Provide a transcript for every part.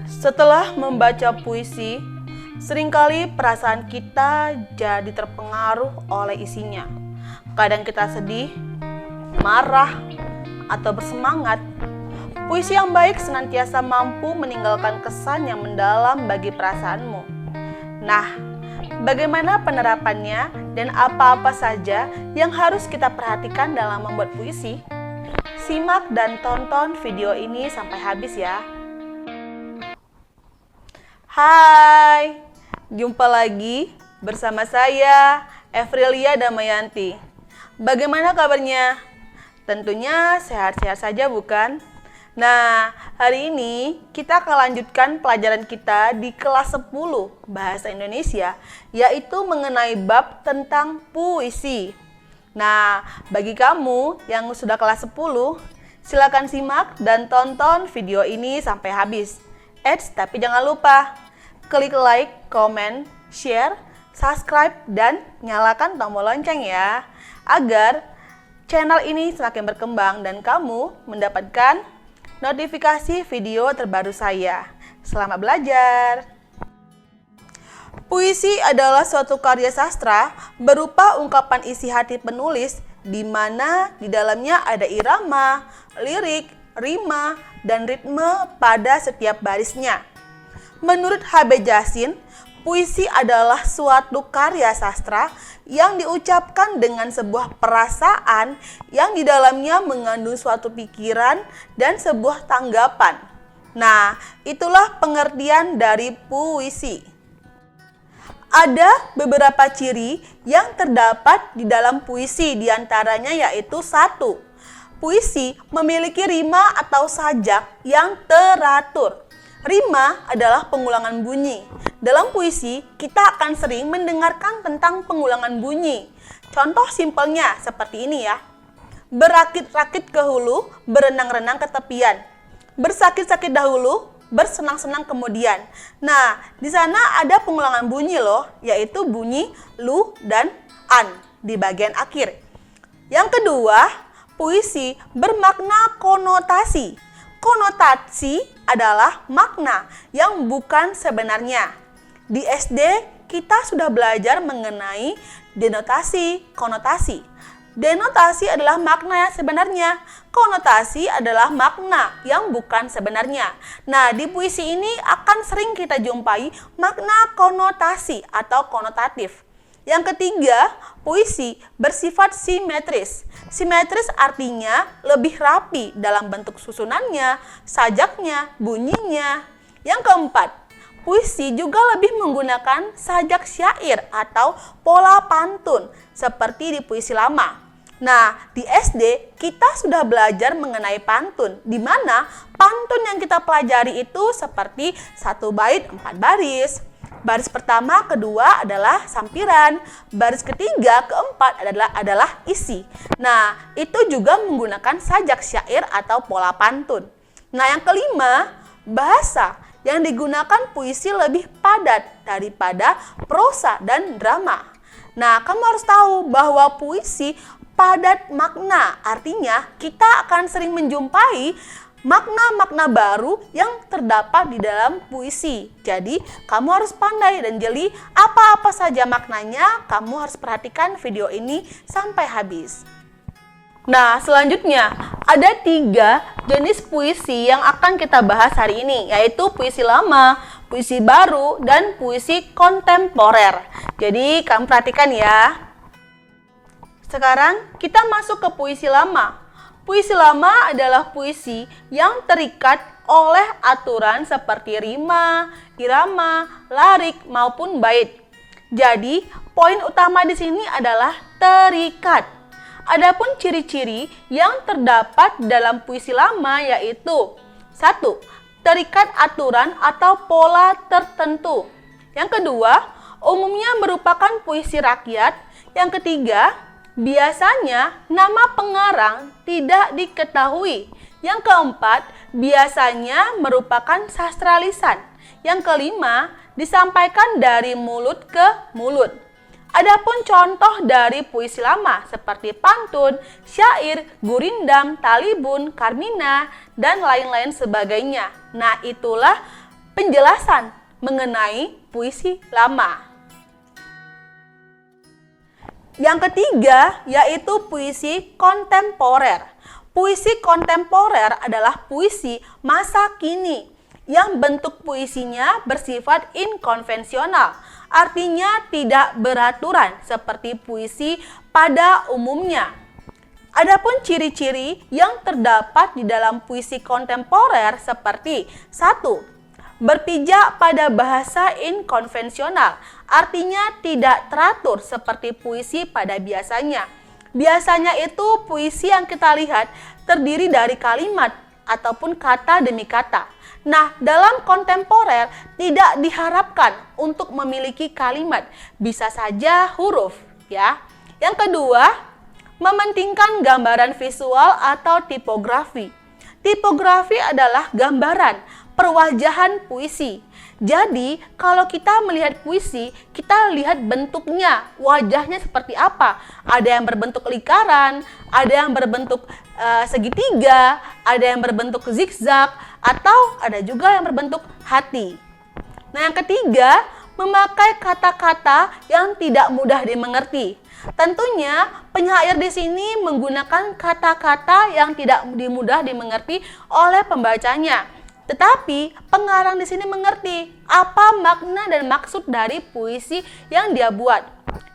Setelah membaca puisi, seringkali perasaan kita jadi terpengaruh oleh isinya. Kadang kita sedih, marah, atau bersemangat. Puisi yang baik senantiasa mampu meninggalkan kesan yang mendalam bagi perasaanmu. Nah, bagaimana penerapannya dan apa-apa saja yang harus kita perhatikan dalam membuat puisi? Simak dan tonton video ini sampai habis ya. Hai, jumpa lagi bersama saya, Evrilia Damayanti. Bagaimana kabarnya? Tentunya sehat-sehat saja bukan? Nah, hari ini kita akan lanjutkan pelajaran kita di kelas 10 Bahasa Indonesia, yaitu mengenai bab tentang puisi. Nah, bagi kamu yang sudah kelas 10, silakan simak dan tonton video ini sampai habis. Tapi jangan lupa, klik like, comment, share, subscribe, dan nyalakan tombol lonceng ya, agar channel ini semakin berkembang dan kamu mendapatkan notifikasi video terbaru saya. Selamat belajar! Puisi adalah suatu karya sastra berupa ungkapan isi hati penulis di mana di dalamnya ada irama, lirik, rima, dan ritme pada setiap barisnya. Menurut H.B. Jassin, puisi adalah suatu karya sastra yang diucapkan dengan sebuah perasaan yang di dalamnya mengandung suatu pikiran dan sebuah tanggapan. Nah, itulah pengertian dari puisi. Ada beberapa ciri yang terdapat di dalam puisi, diantaranya yaitu 1. Puisi memiliki rima atau sajak yang teratur. Rima adalah pengulangan bunyi. Dalam puisi, kita akan sering mendengarkan tentang pengulangan bunyi. Contoh simpelnya seperti ini ya. Berakit-rakit ke hulu, berenang-renang ke tepian. Bersakit-sakit dahulu, bersenang-senang kemudian. Nah, di sana ada pengulangan bunyi loh, yaitu bunyi lu dan an di bagian akhir. Yang kedua, puisi bermakna konotasi. Konotasi adalah makna yang bukan sebenarnya. Di SD, kita sudah belajar mengenai denotasi, konotasi. Denotasi adalah makna yang sebenarnya. Konotasi adalah makna yang bukan sebenarnya. Nah, di puisi ini akan sering kita jumpai makna konotasi atau konotatif. Yang ketiga, puisi bersifat simetris. Simetris artinya lebih rapi dalam bentuk susunannya, sajaknya, bunyinya. Yang keempat, puisi juga lebih menggunakan sajak syair atau pola pantun seperti di puisi lama. Nah, di SD kita sudah belajar mengenai pantun, di mana pantun yang kita pelajari itu seperti 1 bait 4 baris. Baris pertama, kedua adalah sampiran, baris ketiga, keempat adalah isi. Nah, itu juga menggunakan sajak syair atau pola pantun. Nah, yang kelima, bahasa yang digunakan puisi lebih padat daripada prosa dan drama. Nah, kamu harus tahu bahwa puisi padat makna, artinya kita akan sering menjumpai makna-makna baru yang terdapat di dalam puisi. Jadi, kamu harus pandai dan jeli apa-apa saja maknanya. Kamu harus perhatikan video ini sampai habis. Nah, selanjutnya ada 3 jenis puisi yang akan kita bahas hari ini, yaitu puisi lama, puisi baru, dan puisi kontemporer. Jadi, kamu perhatikan ya. Sekarang kita masuk ke puisi lama. Puisi lama adalah puisi yang terikat oleh aturan seperti rima, irama, larik, maupun bait. Jadi, poin utama di sini adalah terikat. Adapun ciri-ciri yang terdapat dalam puisi lama yaitu 1. Terikat aturan atau pola tertentu. Yang kedua, umumnya merupakan puisi rakyat. Yang ketiga, biasanya nama pengarang tidak diketahui. Yang keempat, biasanya merupakan sastra lisan. Yang kelima, disampaikan dari mulut ke mulut. Adapun contoh dari puisi lama seperti pantun, syair, gurindam, talibun, karmina, dan lain-lain sebagainya. Nah, itulah penjelasan mengenai puisi lama. Yang ketiga yaitu puisi kontemporer. Puisi kontemporer adalah puisi masa kini yang bentuk puisinya bersifat inkonvensional, artinya tidak beraturan seperti puisi pada umumnya. Adapun ciri-ciri yang terdapat di dalam puisi kontemporer seperti 1. Berpijak pada bahasa inkonvensional, artinya tidak teratur seperti puisi pada biasanya. Biasanya itu puisi yang kita lihat terdiri dari kalimat ataupun kata demi kata. Nah, dalam kontemporer tidak diharapkan untuk memiliki kalimat, bisa saja huruf ya. Yang kedua, mementingkan gambaran visual atau tipografi. Tipografi adalah gambaran perwajahan puisi. Jadi, kalau kita melihat puisi, kita lihat bentuknya, wajahnya seperti apa. Ada yang berbentuk lingkaran, ada yang berbentuk segitiga, ada yang berbentuk zigzag, atau ada juga yang berbentuk hati. Nah, yang ketiga, memakai kata-kata yang tidak mudah dimengerti. Tentunya penyair di sini menggunakan kata-kata yang tidak mudah dimengerti oleh pembacanya. Tetapi pengarang di sini mengerti apa makna dan maksud dari puisi yang dia buat.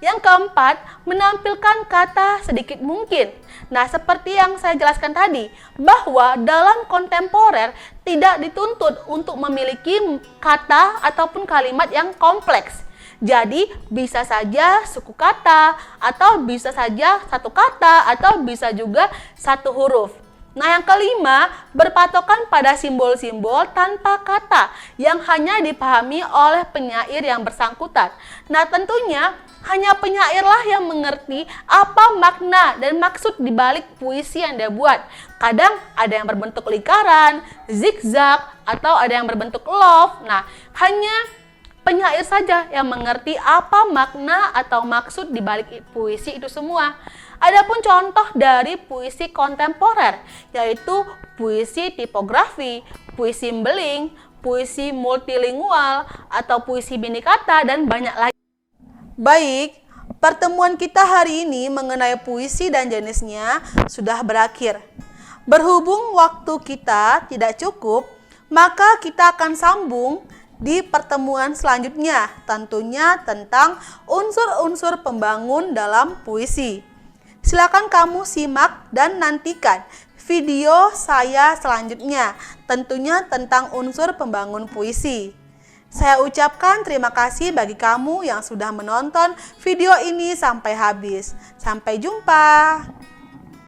Yang keempat, menampilkan kata sedikit mungkin. Nah, seperti yang saya jelaskan tadi, bahwa dalam kontemporer tidak dituntut untuk memiliki kata ataupun kalimat yang kompleks. Jadi, bisa saja suku kata, atau bisa saja satu kata, atau bisa juga satu huruf. Nah, yang kelima, berpatokan pada simbol-simbol tanpa kata yang hanya dipahami oleh penyair yang bersangkutan. Nah, tentunya hanya penyairlah yang mengerti apa makna dan maksud dibalik puisi yang dia buat. Kadang ada yang berbentuk lingkaran, zigzag, atau ada yang berbentuk love. Nah, hanya penyair saja yang mengerti apa makna atau maksud dibalik puisi itu semua. Adapun contoh dari puisi kontemporer yaitu puisi tipografi, puisi beling, puisi multilingual, atau puisi binikata, dan banyak lagi. Baik, pertemuan kita hari ini mengenai puisi dan jenisnya sudah berakhir. Berhubung waktu kita tidak cukup, maka kita akan sambung di pertemuan selanjutnya, tentunya tentang unsur-unsur pembangun dalam puisi. Silakan kamu simak dan nantikan video saya selanjutnya, tentunya tentang unsur pembangun puisi. Saya ucapkan terima kasih bagi kamu yang sudah menonton video ini sampai habis. Sampai jumpa.